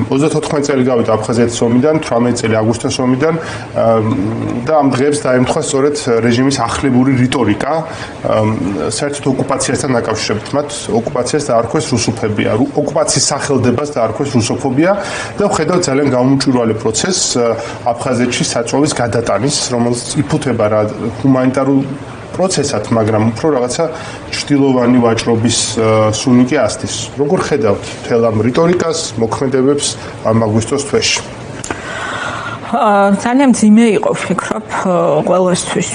34 წელი გავიდა აფხაზეთის ომიდან, 18 წელი აგვისტოს ომიდან და ამ დღეებს დაემთხვა სწორედ რეჟიმის ახლებური რიტორიკა, საერთოდ ოკუპაციასთან დაკავშირებით. მათ ოკუპაციას დაარქვეს რუსოფობია, ოკუპაციის სახელდებას დაარქვეს რუსოფობია და ვხედავთ ძალიან გაუმჭვირვალე პროცესს აფხაზეთში საწვავის გადატანის, რომელიც იფუთება რა ჰუმანიტარულ პროცესად, მაგრამ უფრო რაღაცა ჭრილოვანი ვაჭრობის სუნიკი ასდის. როგორ ხედავთ მთელ ამ რიტორიკას, მოქმედებებს ამ აგვისტოს თვეში? ძალიან მძიმე იყო, ვფიქრობ, ყველასთვის,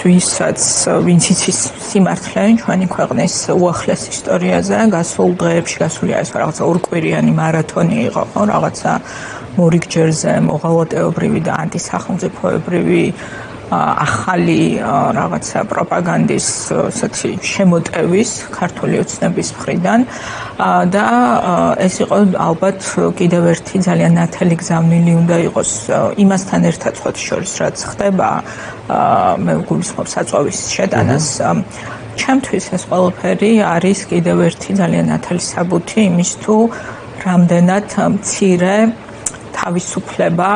ვინც იცის სიმართლე ჩვენი ქვეყნის უახლეს ისტორიაზე, გასულ დღეებში, გასული ეს რაღაცა ორკვირიანი მარათონი იყო, რაღაცა მორიგჯერზე მოღალატეობრივი და ანტისახელმწიფოებრივი ახალი რაღაცა პროპაგანდის ესეთი შემოტევის ქართული ოცნების მხრიდან და ეს იყო ალბათ კიდევ ერთი ძალიან ნათელი გზავნილი უნდა იყოს იმასთან ერთად ხოთი შორის რაც ხდება მე გულისხმობ საწვავის შეტანას ჩემთვის ეს ყველაფერი არის კიდევ ერთი ძალიან ნათელი საბუთი იმის თუ რამდენად მცირე თავისუფლება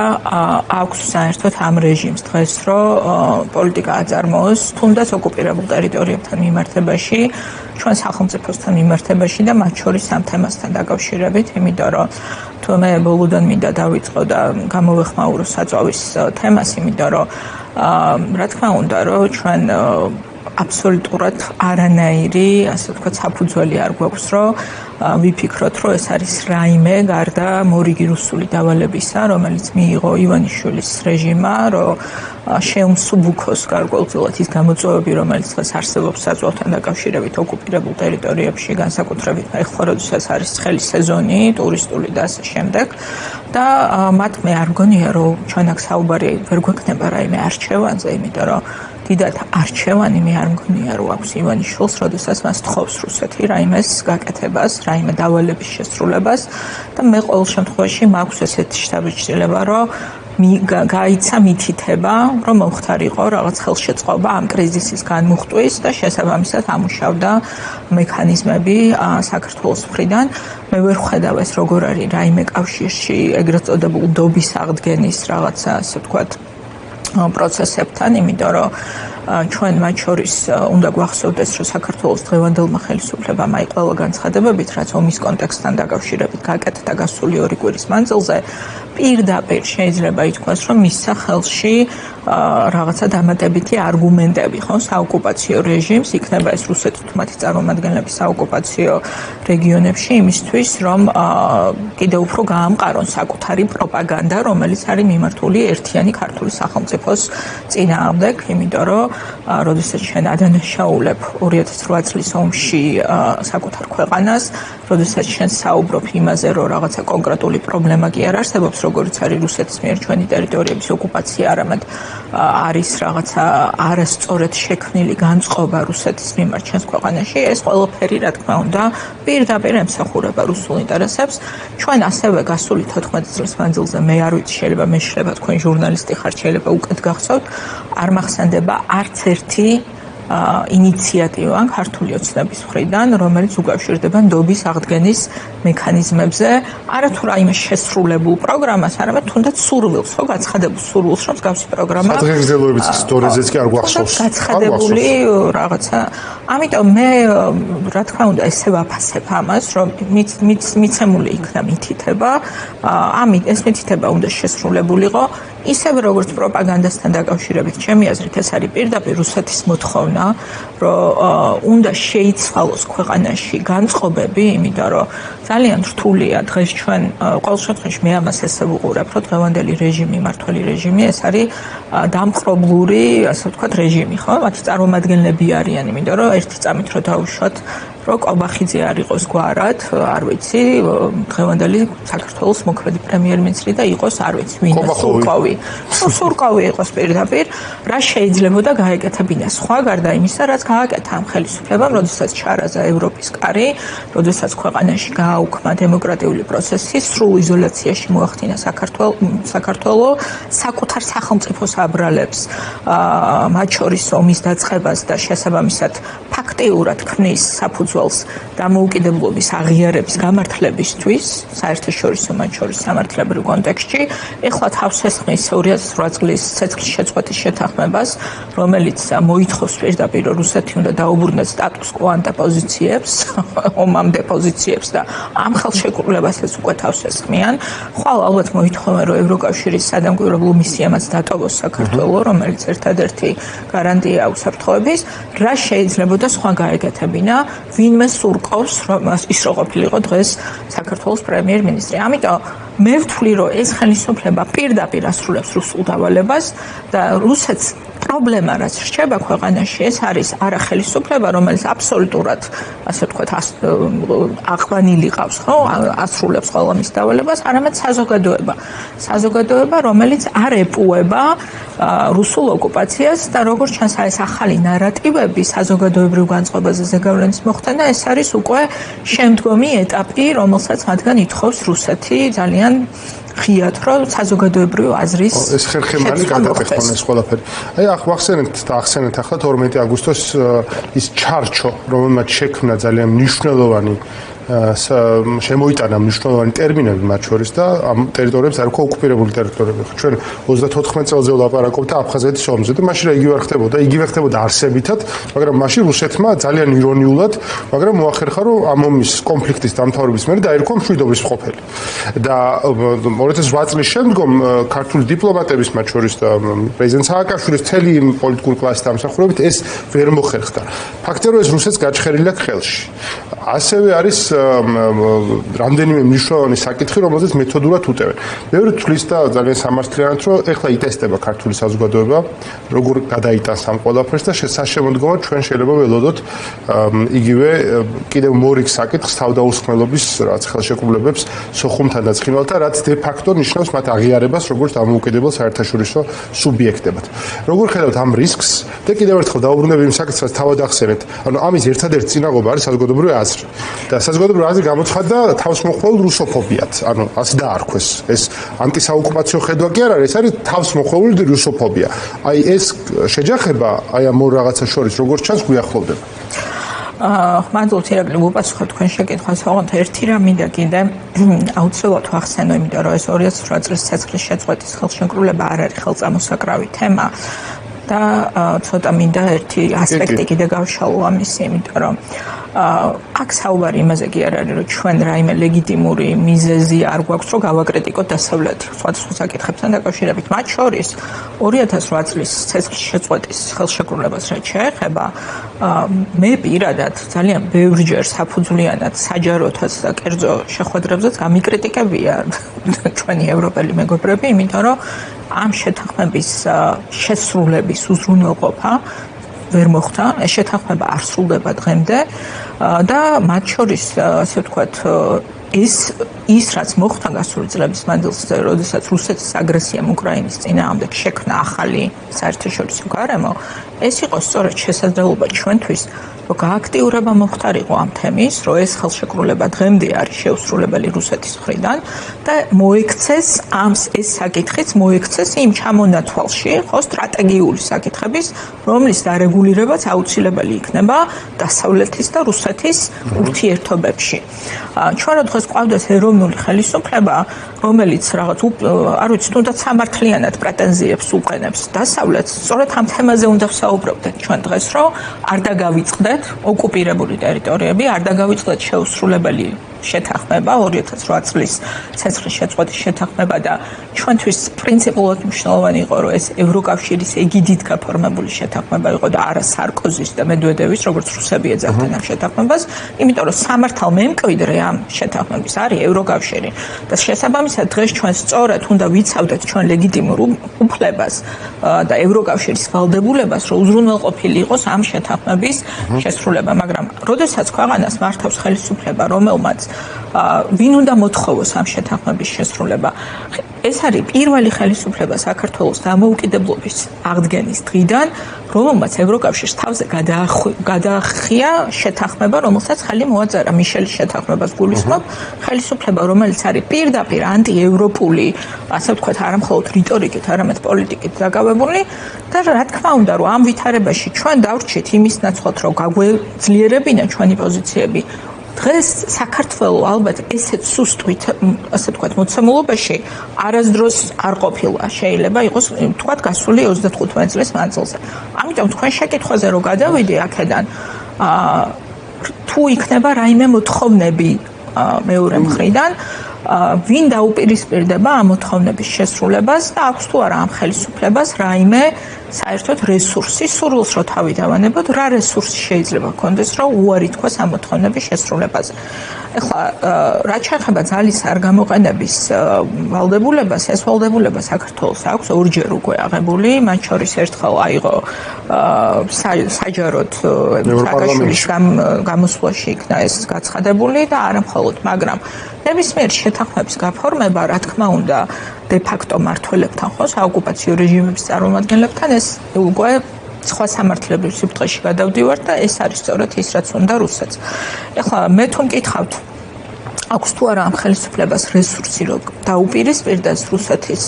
აქვს საერთოდ ამ რეჟიმს დღეს რომ პოლიტიკა აწარმოოს თუნდაც ოკუპირებულ ტერიტორიებთან მიმართებაში ჩვენ სახელმწიფოსთან მიმართებაში და მათ შორის ამ თემასთან დაკავშირებით იმიტომ რომ თუ მე ბოლოდან მინდა დავიწყო და გამოვეხმაურო საწვავის თემას იმიტომ რომ რა თქმა უნდა რომ ჩვენ აბსოლუტურად არანაირი ასე ვთქვათ საფუძველი არ გვაქვს რომ ვიფიქროთ რომ ეს არის რაიმე გარდა მორიგი რუსული დავალებისა რომელიც მიიღო ივანიშვილის რეჟიმმა რომ შეუმსუბუქოს გარკვეულწილად ის გამოწვევები რომელიც დღეს არსებობს საწვავთან დაკავშირებით ოკუპირებულ ტერიტორიებში განსაკუთრებით ეხლა როდესაც არის ცხელი სეზონი ტურისტული და ასე შემდეგ და მათ მე არ მგონია რომ ჩვენ აქ საუბარი ვერ გვექნება რაიმე არჩევანზე იმიტომ რომ დიდად არჩევანი მე არ მგონია რომ აქვს ივანიშვილს, როდესაც მას თხოვს რუსეთი რაიმეს გაკეთებას, რაიმე დავალების შესრულებას და მე ყოველ შემთხვევაში მაქვს ესეთი შთაბეჭდილება, რომ გაიცა მითითება, რომ მომხდარიყო რაღაც ხელშეწყობა ამ კრიზისის განმუხტვის და შესაბამისად ამუშავდა მექანიზმები საქართველოს მხრიდან. მე ვერ ვხედავ ეს როგორ არის რაიმე კავშირში ეგრეთ წოდებულ დობის აღდგენის რაღაცა, ასე ვთქვათ, პროცესებთან, იმიტომ რომ ჩვენ მათ შორის უნდა გვახსოვდეს, რომ საქართველოს დღევანდელმა ხელისუფლებამ აი ყველა განცხადებებით, რაც ომის კონტექსტთან დაკავშირებით გაკეთდა გასული 2 კვირის მანძილზე, პირდაპირ შეიძლება ითქვას, რომ მისცა ხელში რაღაცა დამატებითი არგუმენტები, ხო, საოკუპაციო რეჟიმს, იქნება ეს რუსეთის თუმათი წარმომადგენლები საოკუპაციო რეგიონებში იმისთვის, რომ კიდევ უფრო გაამყარონ საკუთარი პროპაგანდა, რომელიც არის მიმართული ერთიანი ქართული სახელმწიფოს წინააღმდეგ, იმიტომ რომ როდესაც ჩვენ ადანაშაულებ 2008 წლის ომში საკუთარ ქვეყანას, როდესაც ჩვენ საუბრობ იმაზე, რომ რაღაცა კონკრეტული პრობლემა კი არ არსებობს, როგორც არის რუსეთის მიერ ჩვენი ტერიტორიების ოკუპაცია, არამედ არის რაღაცა არასწორად შექმნილი განწყობა რუსეთის მიმართ ჩვენს ქვეყანაში, ეს ყველაფერი, რა თქმა უნდა, პირდაპირ ემსახურება რუსულ ინტერესებს. ჩვენ ასევე გასული 14 წლის მანძილზე მე არ ვიცი, შეიძლება მე შეიძლება თქვენ ჟურნალისტი ხართ, შეიძლება უკეთ გახსოვთ, არ მახსენდება არც ერთი ინიციატივა ქართული ოცნების მხრიდან, რომელიც უკავშირდება ნდობის აღდგენის მექანიზმებზე, არათუ რაიმე შესრულებულ პროგრამას, არამედ თუნდაც სურვილს, ხო, გაცხადებულ სურვილს, რომ მსგავსი პროგრამა სადღეგრძელოების ისტორიაზეც კი არ გვახსოვს. გაცხადებული რაღაცა. ამიტომ მე რა თქმა უნდა ესე ვაფასებ ამას, რომ მიცემული იქნა მითითება, ამით ეს მითითება უნდა შესრულებულიყო ისევ როგორც პროპაგანდასთან დაკავშირებით, ჩემი აზრით ეს არის პირდაპირ რუსეთის მოთხოვნა, რომ უნდა შეიცვალოს ქვეყანაში განწყობები, იმიტომ რომ ძალიან რთულია დღეს ჩვენ ყოველ შემთხვევაში მე ამას ესე ვუყურებ, რომ დღევანდელი რეჟიმი, მმართველი რეჟიმი, ეს არის დამპყრობლური, ასე ვთქვათ, რეჟიმი, ხო? მათი წარმომადგენლები არიან, იმიტომ რომ ერთი წამით რო დავუშვათ რომ კობახიძე არ იყოს გვარად, არ ვიცი, დღევანდელი საქართველოს მოქმედი პრემიერ-მინისტრი და იყოს, არ ვიცი, ვინ სურკოვი. სურკოვი იყოს პირდაპირ, რა შეიძლებოდა გაეკეთებინა სხვა გარდა იმისა, რაც გააკეთა ამ ხელისუფლებამ, როდესაც ჩარაზა ევროპის კარი, როდესაც ქვეყანაში გააუქმა დემოკრატიული პროცესი, სრულ იზოლაციაში მოახდინა საქართველო საკუთარ სახელმწიფოს აბრალებს, მათ შორის ომის დაწყებას და შესაბამისად ფაქტიურად ქმნის საფუძველს დამოუკიდებლობის აღიარების გამართლებისთვის, საერთაშორისო მათ შორის სამართლებრივ კონტექსტში. ეხლა თავს ესხმის 2008 წლის ცეცხლის შეწყვეტის შეთანხმებას, რომელიც მოითხოვს პირდაპირ რუსეთი უნდა დაუბრუნდეს სტატუს კვო ანტე პოზიციებს, ომამდე პოზიციებს და ამ ხელშეკრულებასაც უკვე თავს ესხმიან. ხვალ ალბათ მოითხოვენ, რომ ევროკავშირის სადამკვირვებლო მისიამაც დატოვოს საქართველო, რომელიც ერთადერთი გარანტია უსაფრთხოების, რა შეიძლება სხვა გაეკეთებინა, ვინმე სურყავს, რომ ის რო ყოფილიყო დღეს საქართველოს პრემიერ-მინისტრი. ამიტომ მე ვთვლი, რომ ეს ხელისუფლება პირდაპირ ასრულებს რუსულ დავალებას და რუსეთს პრობლემა რაც რჩება ქვეყანაში, ეს არის არა ხელისუფლება, რომელიც აბსოლუტურად, ასე ვთქვათ, აყვანილი ყავს, ხო, ასრულებს ყველა მის დავალებას, არამედ საზოგადოება, რომელიც არ ეპუება რუსულ ოკუპაციას და როგორც ჩანს, ეს ახალი ნარატივები საზოგადოებრივ განწყობაზე ზეგავლენის მოხდენა, ეს არის უკვე შემდგომი ეტაპი, რომელსაც მათგან ითხოვს რუსეთი ძალიან ღიად, რომ საზოგადოებრივ აზრის ეს ხერხემალი გადატეხონ ეს ყველაფერი. აი ახსენეთ ახლა 12 აგვისტოს ის ჩარჩო, რომელმაც შექმნა ძალიან მნიშვნელოვანი შემოიტანა მნიშვნელოვანი ტერმინები მათ შორის და ამ ტერიტორიებს არ ვქო ოკუპირებული ტერიტორიები. ჩვენ 34 წელზე ვლაპარაკობთ აფხაზეთის ომზე და მაშინ რა იგივე ხდებოდა არსებითად, მაგრამ მაშინ რუსეთმა ძალიან ირონიულად, მაგრამ მოახერხა, რომ ამ ომის კონფლიქტის დამთავრების მერე დაერქვა მშვიდობის მყოფელი. და 2008 წლის შემდგომ ქართული დიპლომატების მათ შორის და პრეზიდენტ სააკაშვილის მთელი პოლიტიკური კლასის დამსახურებით ეს ვერ მოხერხდა. ფაქტია, რომ ეს რუსეთს გაჩხერილა ხელში. ასევე არის რამდენიმე მნიშვნელოვანი საკითხი, რომელზეც მეთოდურად უტევენ. ბევრი თვლის და ძალიან სამართლიანად, რომ ეხლა იტესტება ქართული საზოგადოება, როგორ გადაიტანს ამ ყველაფერს და სასშემოდგომად ჩვენ შეიძლება ველოდოთ იგივე კიდევ მორიგ საკითხს თავდაუსხმელობის რაც ხელშეკრულებებს სოხუმთან და ცხინვალთან, რაც დე ფაქტო ნიშნავს მათ აღიარებას როგორც დამოუკიდებელ საერთაშორისო სუბიექტებად. როგორ ხედავთ ამ რისკს და კიდევ ერთხელ დაუბრუნდები იმ საკითხს, რაც თავად ახსენეთ. ანუ ამის ერთადერთი წინაღობა არის საზოგადოებრივი აზრი. და საზოგადოებრივი აზრი გამოცხადდა თავსმოხვეულ რუსოფობიად. ანუ ასე დაარქვეს. ეს ანტისაოკუპაციო ხედვა კი არ არის, ეს არის თავსმოხვეული რუსოფობია. აი ეს შეჯახება აი ამ ორ რაღაცას შორის როგორც ჩანს გვიახლოვდება. მადლობთ ირაკლი მოპასუხოთ თქვენ შეკითხვას, ოღონდ ერთი რამ მინდა კიდე აუცილებლად ვახსენო, იმიტომ რომ ეს 2008 წლის ცეცხლის შეწყვეტის ხელშეკრულება არ არის ხელწამოსაკრავი თემა და ცოტა მინდა ერთი ასპექტი კიდე გავშალო ამისი, იმიტომ რომ აქ საუბარი იმაზე კი არ არის, რომ ჩვენ რაიმე ლეგიტიმური მიზეზი არ გვაქვს, რომ გავაკრიტიკოთ დასავლეთი სხვადასხვა საკითხებთან დაკავშირებით. მათ შორის 2008 წლის ცეცხლის შეწყვეტის ხელშეკრულებას რაც შეეხება, მე პირადად ძალიან ბევრჯერ საფუძვლიანად საჯაროთაც და კერძო შეხვედრებზეც გამიკრიტიკებია ჩვენი ევროპელი მეგობრები, იმიტომ რომ ამ შეთანხმების შესრულების უზრუნველყოფა ვერ მოხდა, ეს შეთანხმება არ სრულდება დღემდე და მათ შორის ასე ვთქვათ ის რაც მოხდა გასული წლების მანძილზე, როდესაც რუსეთის აგრესიამ უკრაინის წინააღმდეგ შექმნა ახალი საერთაშორისო გარემო, ეს იყო სწორედ შესაძლებლობა ჩვენთვის, რომ გააქტიურება მოხდარიყო ამ თემის, რომ ეს ხელშეკრულება დღემდე არის შეუსრულებელი რუსეთის მხრიდან და მოექცეს ეს საკითხიც მოექცეს იმ ჩამონათვალში, ხო, სტრატეგიული საკითხების, რომლის დარეგულირებაც აუცილებელი იქნება დასავლეთის და რუსეთის ურთიერთობებში. ჩვენ დღეს ყავდეს ეროვნული ხელისუფლება, რომელიც რაღაც არ ვიცი, თუნდაც სამართლიანად პრეტენზიებს უყენებს დასავლეთს, სწორედ ამ თემაზე უნდა ვსაუბრობდეთ ჩვენ დღეს, რომ არ დაგავიწყდეთ ოკუპირებული ტერიტორიები, არ დაგავიწყდეთ შეუსრულებელი შეთანხმება 2008 წლის ცეცხლის შეწყვეტის შეთანხმება და ჩვენთვის პრინციპულად მნიშვნელოვანი იყო, რომ ეს ევროკავშირის ეგიდით გაფორმებული შეთანხმება იყო და არა სარკოზის და მედვედევის, როგორც რუსები ეძახდნენ ამ შეთანხმებას, იმიტომ რომ სამართალ მემკვიდრე ამ შეთანხმების არის ევროკავშირი და შესაბამისად დღეს ჩვენ სწორად უნდა ვიცავდეთ ჩვენ ლეგიტიმურ უფლებას და ევროკავშირის ვალდებულებას, რომ უზრუნველყოფილი იყოს ამ შეთანხმების შესრულება, მაგრამ როდესაც ქვეყანას მართავს ხელისუფლება, რომელმაც ვინ უნდა მოთხოვოს ამ შეთანხმების შესრულება? ეს არის პირველი ხელისუფლება საქართველოს დამოუკიდებლობის აღდგენის დღიდან, რომელმაც ევროკავშირს თავზე გადაახია შეთანხმება, რომელსაც ხელი მოაწერა მიშელის შეთანხმებას გულისხმობ, ხელისუფლება, რომელიც არის პირდაპირ ანტიევროპული, ასე ვთქვათ, არა მხოლოდ რიტორიკით, არამედ პოლიტიკით დაკავებული და რა თქმა უნდა, რომ ამ ვითარებაში ჩვენ დავრჩით იმის ნაცვლად, რომ გაგვეძლიერებინა ჩვენი პოზიციები. დღეს საქართველოს ალბათ ესეთ სუსტ ასე ვთქვათ მოცემულობაში არასდროს არ ყოფილა, შეიძლება იყოს ვთქვათ გასული 35 წლის მანძილზე. ამიტომ თქვენ შეკითხვაზე რომ გადავიდე აქედან, თუ იქნება რაიმე მოთხოვნები მეორე მხრიდან, ვინ დაუპირისპირდება ამ მოთხოვნების შესრულებას და აქვს თუ არა ამ ხელისუფლებას რაიმე საერთოდ რესურსი, სურვილს რო თავი დავანებოთ, რა რესურსი შეიძლება გქონდეს, რომ უარი თქვას ამ მოთხოვნების შესრულებაზე. ეხლა რაც შეეხება ძალის არ გამოყენების ვალდებულებას, ეს ვალდებულება საქართველოს აქვს ორჯერ უკვე აღებული, მათ შორის ერთხელ აიღო საჯაროდ სააკაშვილის გამოსვლაში იქნა ეს გაცხადებული და არა მხოლოდ, მაგრამ ნებისმიერ შეთანხმების გაფორმება, რა თქმა უნდა, დე-ფაქტო მმართველებთან ხო, საოკუპაციო რეჟიმების წარმომადგენლებთან ეს უკვე სხვა სამართლებრივ სიბრტყეში გადავდივართ და ეს არის სწორედ ის, რაც უნდა რუსეთს. ეხლა მე თუ მკითხავთ, აქვს თუ არა ამ ხელისუფლებას რესურსი, რომ დაუპირისპირდეს რუსეთის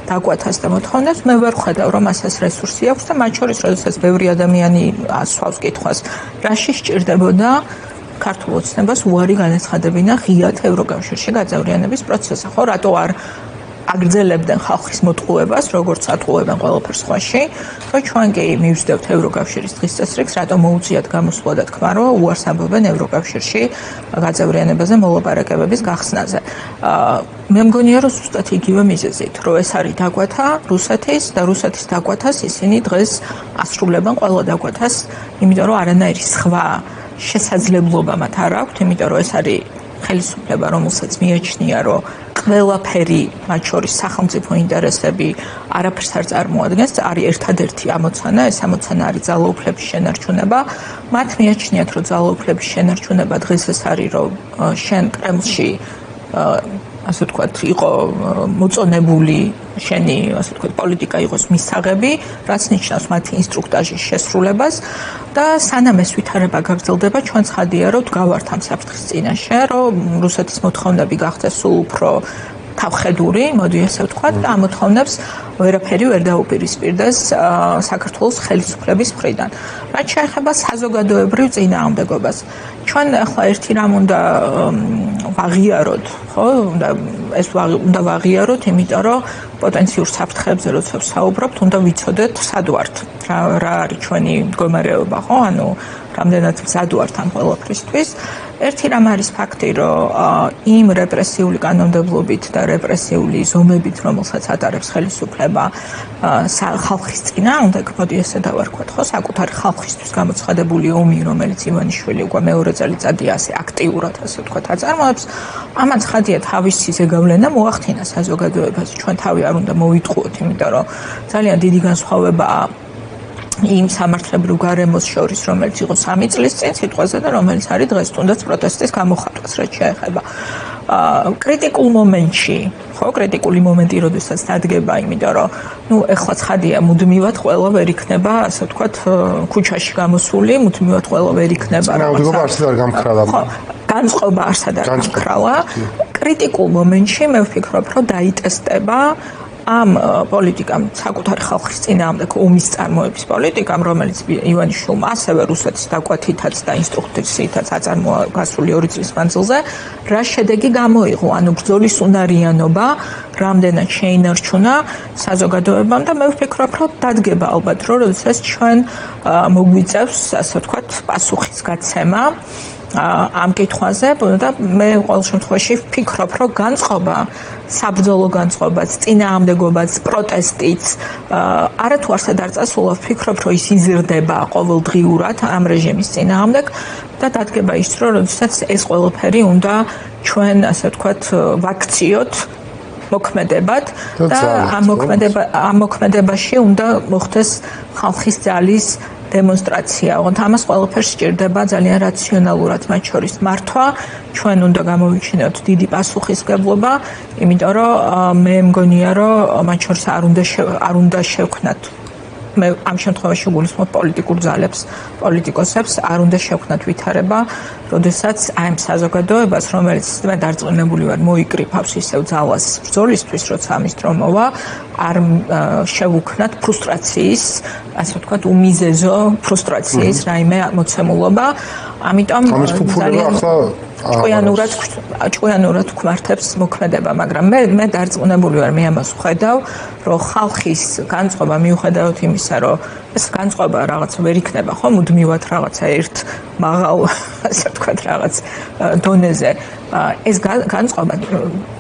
დაკვეთას და მოთხოვნებს, მე ვერ ვხედავ, რომ ასას რესურსი აქვს და მათ შორის, როდესაც ბევრი ადამიანი ასვავს კითხვას, რაში სჭირდებოდა ქართულ ოცნებას უარი განაცხადებინა ღიად ევროკავშირში გაწევრიანების პროცესზე, ხო, რატო არ აგრძელებდნენ ხალხის მოტყუებას, როგორც ატყუებენ ყველაფერს სხვაში, რომ ჩვენ კი მივსდევთ ევროკავშირის დღის წესრიგს, რატომ მოუწიათ გამოსვლა და თქვა, რომ უარს ამბობენ ევროკავშირში გაწევრიანებაზე მოლაპარაკებების გახსნაზე. მე მგონია, რომ ზუსტად იგივე მიზეზით, რომ ეს არის დაკვეთა რუსეთის და რუსეთის დაკვეთას ისინი დღეს ასრულებენ ყველა დაკვეთას, იმიტომ რომ არანაირი სხვა შესაძლებლობა მათ არ აქვს, იმიტომ რომ ეს არის ხელისუფლება, რომელსაც მიაჩნია, რომ ყველაფერი, მათ შორის სახელმწიფო ინტერესები არაფერს არ წარმოადგენს, არის ერთადერთი ამოცანა, ეს ამოცანა არის ძალაუფლების შენარჩუნება. მათ მიაჩნიათ, რომ ძალაუფლების შენარჩუნება დღეს ეს არის, რომ შენ კრემლში ასე ვთქვათ, იყო მოწონებული შენი, ასე ვთქვათ, პოლიტიკა იყოს მისაღები, რაც ნიშნავს მათი ინსტრუქტაჟის შესრულებას და სანამ ეს ვითარება გაგრძელდება, ჩვენ ცხადია, რომ დგავართ ამ საფრთხის წინაშე, რომ რუსეთის მოთხოვნები გახდეს სულ უფრო თავხედური, მოდი ესე ვთქვათ, და ამ მოთხოვნებს ვერაფერი ვერ დაუპირისპირდეს საქართველოს ხელისუფლების მხრიდან. რაც შეეხება საზოგადოებრივ წინააღმდეგობას, ჩვენ ახლა ერთი რამ უნდა ვაღიაროთ, ხო? ეს უნდა ვაღიაროთ, იმიტომ რომ პოტენციურ საფრთხეებზე როცა ვსაუბრობთ, უნდა ვიცოდეთ, სად ვართ, რა არის ჩვენი მდგომარეობა, ხო? ანუ რამდენად მზად ვართ ამ ყველაფრისთვის. ერთი რამ არის ფაქტი, რომ იმ რეპრესიული კანონმდებლობით და რეპრესიული ზომებით, რომელსაც ატარებს ხელისუფლება ხალხის წინააღმდეგ, მოდი ესე დავარქვათ, ხო, საკუთარი ხალხისთვის გამოცხადებული ომი, რომელიც ივანიშვილი უკვე მეორე წელიწადია ასე აქტიურად, ასე ვთქვათ, აწარმოებს, ამან ცხადია თავისი ზეგავლენა მოახდინა საზოგადოებას. ჩვენ თავი არ უნდა მოვიტყუოთ, იმიტომ რომ ძალიან დიდი განსხვავებაა იმ სამართლებრივ გარემოს შორის, რომელიც იყო 3 წლის წინ სიტყვაზე და რომელიც არის დღეს, თუნდაც პროტესტის გამოხატვას, რაც შეეხება. კრიტიკულ მომენტში, ხო, კრიტიკული მომენტი, როდესაც დადგება, იმიტომ რომ, ეხლა ცხადია, მუდმივად ყველა ვერ იქნება, ასე ვთქვათ, ქუჩაში გამოსული, მუდმივად ყველა ვერ იქნება. წინააღმდეგობა არსად არ გამქრალა. განწყობა არსად არ გამქრალა. კრიტიკულ მომენტში მე ვფიქრობ, რომ დაიტესტება ამ პოლიტიკამ, საკუთარი ხალხის წინააღმდეგ ომის წარმოების პოლიტიკამ, რომელიც ივანიშვილმა ასევე რუსეთის დაკვეთითაც და ინსტრუქციითაც აწარმოა გასული 2 წლის მანძილზე, რა შედეგი გამოიღო, ანუ ბრძოლის უნარიანობა რამდენად შეინარჩუნა საზოგადოებამ და მე ვფიქრობ, რომ დადგება ალბათ, რომ როდესაც ჩვენ მოგვიწევს, ასე ვთქვათ, პასუხის გაცემა ამ კითხვაზე და მე ყოველ შემთხვევაში ვფიქრობ, რომ განწყობა, საბრძოლო განწყობაც, წინააღმდეგობაც, პროტესტიც არათუ არსად არ წასულა, ვფიქრობ, რომ ის იზრდება ყოველდღიურად ამ რეჟიმის წინააღმდეგ და დადგება ის, რომ როდესაც ეს ყველაფერი უნდა ჩვენ, ასე ვთქვათ, ვაქციოთ მოქმედებად და ამ მოქმედებაში უნდა მოხდეს ხალხის ძალის დემონსტრაცია, ოღონდ ამას ყველაფერს სჭირდება ძალიან რაციონალურად მათ შორის მართვა. ჩვენ უნდა გამოვიჩინოთ დიდი პასუხისმგებლობა, იმიტომ რომ მე მგონია, რომ მათ შორის არ უნდა შევქმნათ მე ამ შემთხვევაში გულისხმობ პოლიტიკურ ძალებს, პოლიტიკოსებს არ უნდა შევქმნათ ვითარება, როდესაც აი ამ საზოგადოებას, რომელიც მე დარწმუნებული ვარ, მოიკრიფავს ისევ ძალას ბრძოლისთვის, როცა ამის დრო მოვა, არ შევუქმნათ ფრუსტრაციის, ასე ვთქვათ, უმიზეზო ფრუსტრაციის რაიმე მოცემულობა. ამიტომ ჭკვიანურად გვმართებს მოქმედება, მაგრამ მე დარწმუნებული ვარ, მე ამას ვხედავ, რომ ხალხის განწყობა მიუხედავად იმისა, რომ ეს განწყობა რაღაც ვერ იქნება, ხო, მუდმივად რაღაცა ერთ მაღალ, ასე ვთქვათ, რაღაც დონეზე. ეს განწყობა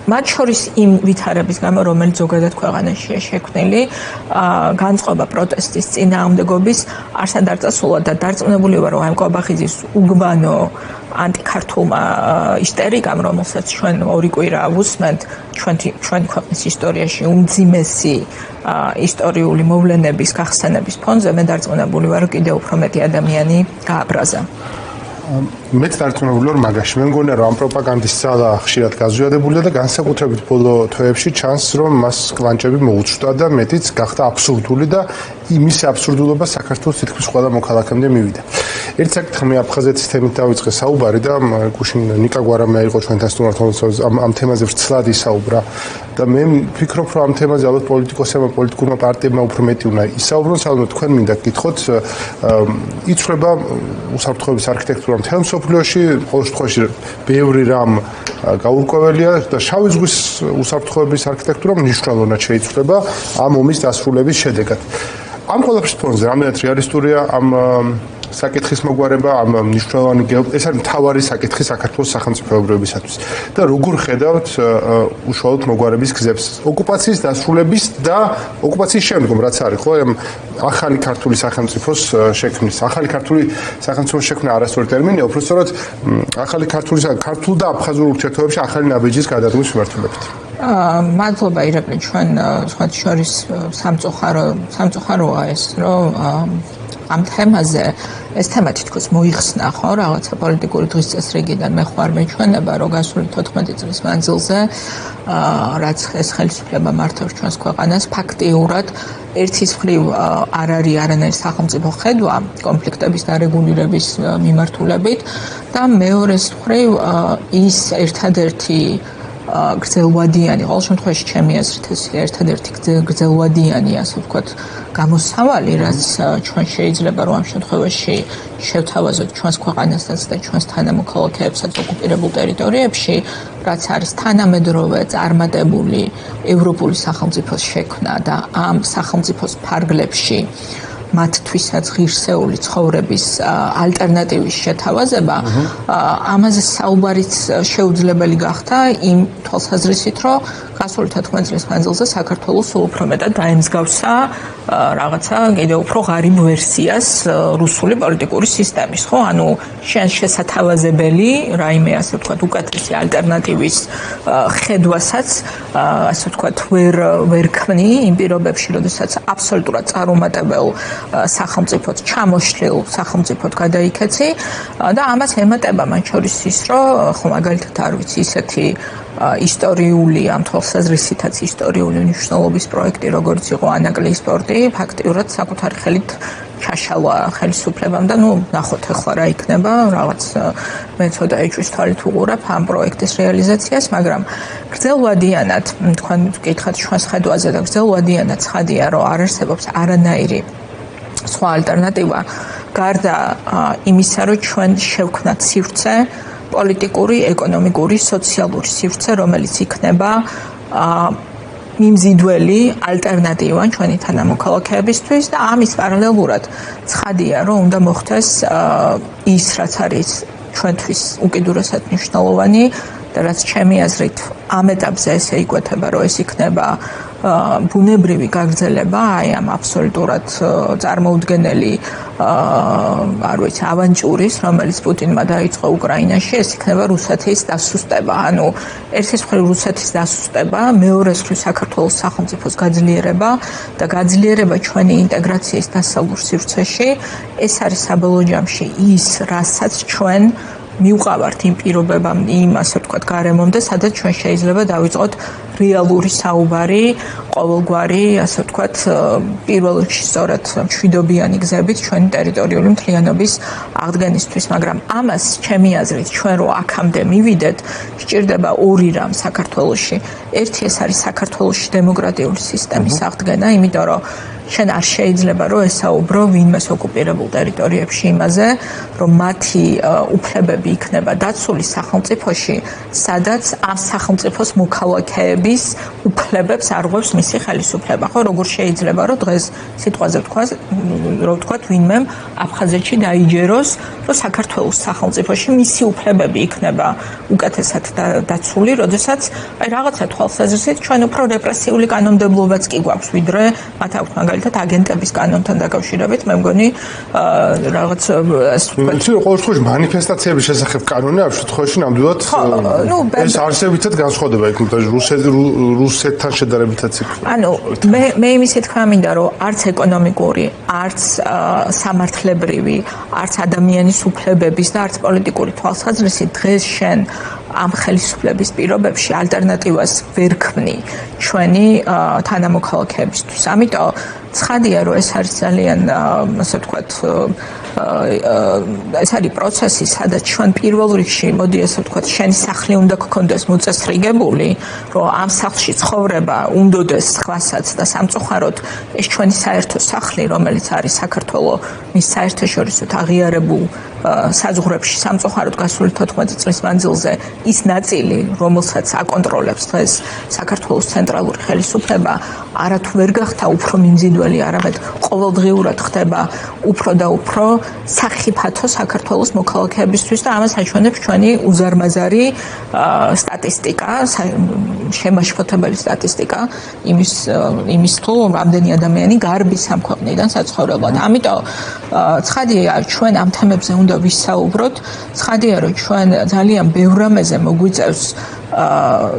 მათ შორის იმ ვითარების გამო, რომელიც ზოგადად ქვეყანაშია შექმნილი, განწყობა პროტესტის წინააღმდეგობის არსად არ წასულა და დარწმუნებული ვარ, რომ აი კობახიძის უგბანო ანტიქართულმა ისტერიკამ, რომელსაც ჩვენ ორი კვირა ვუსმენთ ჩვენი ქვეყნის ისტორიაში უმძიმესი ისტორიული მოვლენების გახსენების ფონზე, მე დარწმუნებული ვარ, რომ კიდევ უფრო მეტი ადამიანი გააბრაზა. მეც დარწმუნებული ვარ მაგაში. მე მგონია, რომ ამ პროპაგანდის ძალა ხშირად გაზვიადებულია და განსაკუთრებით ბოლო თვეებში ჩანს, რომ მას კლანჭები მოუწვდა და მეტიც გახდა აბსურდული და იმის აბსურდულობა საქართველოს თითქმის ყველა მოქალაქემდე მივიდა. ერთ საკითხი მე აფხაზეთის თემით დავიწყე საუბარი და გუშინ ნიკა გვარამია იყო ჩვენთან სტუმრად, ამ თემაზე ვრცლად ისაუბრა და მე ვფიქრობ, რომ ამ თემაზე ალბათ პოლიტიკოსებმა, პოლიტიკურმა პარტიებმა უფრო მეტი უნდა ისაუბრონ, ალბათ თქვენ მინდა გკითხოთ, იცვლება უსაფრთხოების არქიტექტურა მთელ მსოფლიოში, ყოველ შემთხვევაში ბევრი რამ გაურკვეველია და შავი ზღვის უსაფრთხოების არქიტექტურა მნიშვნელოვნად შეიცვლება ამ ომის დასრულების შედეგად. ამ ყველაფრის ფონზე რამდენად რეალისტურია ამ საკითხის მოგვარება, ამ მნიშვნელოვანი ეს არის მთავარი საკითხი საქართველოს სახელმწიფოებრიობისათვის და როგორ ხედავთ უშუალოდ მოგვარების გზებს ოკუპაციის დასრულების და ოკუპაციის შემდგომ რაც არის ხო ამ ახალი ქართული სახელმწიფოს შექმნის ახალი ქართული სახელმწიფოს შექმნა არასწორი ტერმინია, უფრო სწორად ახალი ქართულ და აფხაზურ ურთიერთობებში ახალი ნაბიჯის გადადგმის მიმართულებით. მადლობა ირაკლი, ჩვენ სხვათა შორის სამწუხაროა ეს, რომ ამ თემაზე ეს თემა თითქოს მოიხსნა ხო რაღაცა პოლიტიკური დღის წესრიგიდან მე ხوار მეჩვენება რომ გასული 14 წლის მანძილზე რაც ეს ხელისუფლება მართავს ჩვენს ქვეყანას ფაქტიურად ერთის მხრივ არ არის არანაირი სახელმწიფო ხედვა კონფლიქტების დარეგულირების მიმართულებით და მეორეს მხრივ ის ერთადერთი გრძელვადიანი, ყოველ შემთხვევაში ჩემი აზრით ეს ერთადერთი გრძელვადიანი, ასე ვთქვათ, გამოსავალი, რაც ჩვენ შეიძლება რომ ამ შემთხვევაში შევთავაზოთ ჩვენს ქვეყანასაც და ჩვენს თანამოქალაქეებსაც ოკუპირებულ ტერიტორიებში, რაც არის თანამედროვე წარმატებული ევროპული სახელმწიფოს შექმნა და ამ სახელმწიფოს ფარგლებში მათთვისაც ღირსეული ცხოვრების ალტერნატივის შეთავაზება, ამაზე საუბარიც შეუძლებელი გახდა იმ თვალსაზრისით, რომ გასული 14 წლის მანძილზე საქართველოს სულ უფრო მეტად დაემსგავსა რაღაცა კიდევ უფრო ღარიბ ვერსიას რუსული პოლიტიკური სისტემის, ხო? ანუ შესათავაზებელი რაიმე ასე ვთქვათ უკეთესი ალტერნატივის ხედვასაც ასე ვთქვათ ვერ ქმნი იმ პირობებში, როდესაც აბსოლუტურად წარუმატებელ სახელმწიფოდ ჩამოშლილ სახელმწიფოდ გადაიქეცი და ამას ემატება მათ შორის ის, რომ ხო მაგალითად არ ვიცი ისეთი ისტორიული ამ თვალსაზრისითაც ისტორიული მნიშვნელობის პროექტი, როგორც იყო ანაკლის სპორტი, ფაქტიურად საკუთარი ხელით ჩაშალა ხელისუფლებამ და ნუ ნახოთ ახლა რა იქნება, რაღაც მე ცოტა ეჭვის თვალით უყურებ ამ პროექტის რეალიზაციას, მაგრამ გრძელვადიანად თქვენ გითხართ ჩვენს ხედვაზე და გრძელვადიანად ცხადია, რომ არ არსებობს არანაირი სხვა ალტერნატივა გარდა იმისა, რომ ჩვენ შევქმნათ სივრცე პოლიტიკური, ეკონომიკური, სოციალური სივრცე, რომელიც იქნება მიმზიდველი ალტერნატივა ჩვენი თანამოქალაქეებისთვის და ამის პარალელურად ცხადია, რომ უნდა მოხდეს ის, რაც არის ჩვენთვის უკიდურესად მნიშვნელოვანი და რაც ჩემი აზრით ამ ეტაპზე ესე იკვეთება, რომ ეს იქნება ბუნებრივი გაგრძელება აი ამ აბსოლუტურად წარმოუდგენელი არ ვიცი ავანტურის, რომელიც პუტინმა დაიწყო უკრაინაში, ეს იქნება რუსეთის დასუსტება. ანუ ერთის მხრივ რუსეთის დასუსტება, მეორეს მხრივ საქართველოს სახელმწიფოს გაძლიერება და გაძლიერება ჩვენი ინტეგრაციის დასავლურ სივრცეში. ეს არის საბოლოო ჯამში ის, რასაც ჩვენ მივყავართ იმ პირობებამ, იმ ასე ვთქვათ გარემომდე, სადაც ჩვენ შეიძლება დავიწყოთ რეალური საუბარი, ყოველგვარი, ასე ვთქვათ, პირველ რიგში სწორად მშვიდობიანი გზებით ჩვენი ტერიტორიული მთლიანობის აღდგენისთვის, მაგრამ ამას ჩემი აზრით ჩვენ რო აქამდე მივიდეთ, სჭირდება ორი რამ საქართველოში. ერთი ეს არის საქართველოში დემოკრატიული სისტემის აღდგენა, იმიტომ რომ შენ არ შეიძლება რომ ესაუბრო ვინმეს ოკუპირებულ ტერიტორიებში იმაზე, რომ მათი უფლებები იქნება დაცული სახელმწიფოში, სადაც ამ სახელმწიფოს მოქალაქეების უფლებებს არღვევს მისი ხელისუფლება. ხო, როგორ შეიძლება რომ დღეს სიტყვაზე ვთქვათ ვინმემ აფხაზეთში დაიჯეროს, რომ საქართველოს სახელმწიფოში მისი უფლებები იქნება უკეთესად დაცული, როდესაც აი რაღაცა თვალსაზრისით ჩვენ უფრო რეპრესიული კანონმდებლობაც კი გვაქვს, ვიდრე მათ აქვს მაგალითად აგენტების კანონთან დაკავშირებით, მე მგონი რაღაც ასე ვთქვათ. ყოველ შემთხვევაში მანიფესტაციების შესახებ კანონი ამ შემთხვევაში ნამდვილად ეს არსებითად განსხვავდება იქნებ რუსეთთან შედარებითაც იქნება. ანუ მე იმისით თქვა მინდა, რომ არც ეკონომიკური, არც სამართლებრივი, არც ადამიანის უფლებების და არც პოლიტიკური თვალსაზრისით დღეს შენ ამ ხელისუფლების პირობებში ალტერნატივას ვერ ქმნი ჩვენი თანამოქალაქეებისთვის. ამიტომ ცხადია, რომ ეს არის ძალიან ასე ვთქვათ ეს არის პროცესი, სადაც ჩვენ პირველ რიგში, მოდი ასე ვთქვათ, შენი სახლი უნდა გქონდეს მოწესრიგებული, რომ ამ სახლში ცხოვრება უნდოდეს სხვასაც და სამწუხაროდ ეს ჩვენი საერთო სახლი, რომელიც არის საქართველოს მის საერთაშორისო აღიარებულ საზღვრებში სამწუხაროდ გასული 14 წლის მანძილზე ის ნაწილი, რომელსაც აკონტროლებს დღეს საქართველოს ცენტრალური ხელისუფლება, არათუ ვერ გახდა უფრო მიმზიდველი, არამედ ყოველდღიურად ხდება უფრო და უფრო სახიფათო საქართველოს მოქალაქეებისთვის და ამას აჩვენებს ჩვენი უზარმაზარი სტატისტიკა, შემაშფოთებელი სტატისტიკა იმის თუ რამდენი ადამიანი გარბის ამ ქვეყნიდან საცხოვრებლად. ამიტომ ცხადია, ჩვენ ამ თემებზე უნდა ვისაუბროთ. ცხადია, რომ ჩვენ ძალიან ბევრ რამეზე მოგვიწევს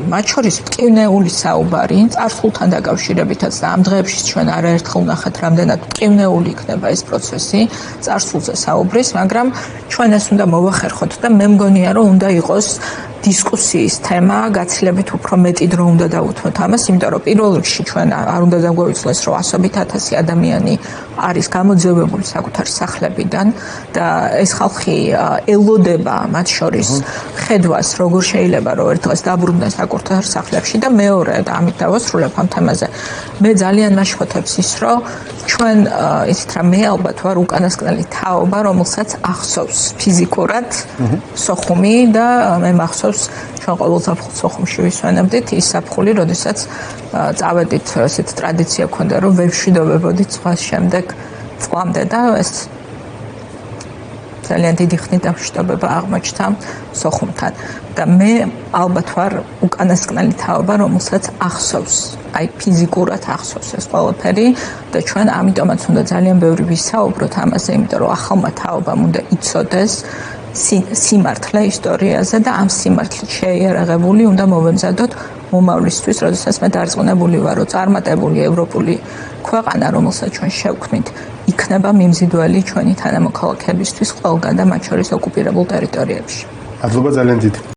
მათ შორის მტკივნეული საუბარი წარსულთან დაკავშირებითაც და ამ დღეებში ჩვენ არაერთხელ ვნახეთ რამდენად მტკივნეული იქნება ეს პროცესი წარსულზე საუბრის, მაგრამ ჩვენ ეს უნდა მოვახერხოთ და მე მგონია, რომ უნდა იყოს დისკუსიის თემა, გაცილებით უფრო მეტი დრო უნდა დავუთმოთ ამას, იმიტომ რომ პირველ რიგში ჩვენ არ უნდა დაგვეცლოს, რომ 100,000 ადამიანი არის გამოძევებული საკუთარი სახლებიდან და ეს ხალხი ელოდება მათ შორის ხედვას, როგორ შეიძლება რომ ერთ დღეს დაბრუნდეს საკუთარ სახლებში და მეორე და ამით დავასრულებ ამ თემაზე. მე ძალიან მაშფოთებს ის, რომ ჩვენ ისეთ რა მე ალბათ ვარ უკანასკნელი თაობა, რომელსაც ახსოვს ფიზიკურად სოხუმი და მე მახსოვს ჩვენ ყოველ ზაფხულ სოხუმში ვისვენებდით ის საფხული, როდესაც წავედით ესეთ ტრადიცია ქონდა, რომ ვერ ვშვიდობებოდით ზღვას შემდეგ წლამდე და ეს ძალიან დიდი ხნით დამშვიდობება აღმოჩნდა სოხუმთან და მე ალბათ ვარ უკანასკნელი თაობა, რომელსაც ახსოვს, აი ფიზიკურად ახსოვს ეს ყველაფერი და ჩვენ ამიტომაც უნდა ძალიან ბევრი ვისაუბროთ ამაზე, იმიტომ რომ ახალმა თაობამ უნდა იცოდეს სიმართლე ისტორიაზე და ამ სიმართლით შეიარაღებული უნდა მოვემზადოთ მომავლისთვის, როდესაც მე დარწმუნებული ვარ, რომ წარმატებული ევროპული ქვეყანა, რომელსაც ჩვენ შევქმნით, იქნება მიმზიდველი ჩვენი თანამოქალაქეებისთვის ყველგან და მათ შორის ოკუპირებულ ტერიტორიებში. მადლობა ძალიან დიდი.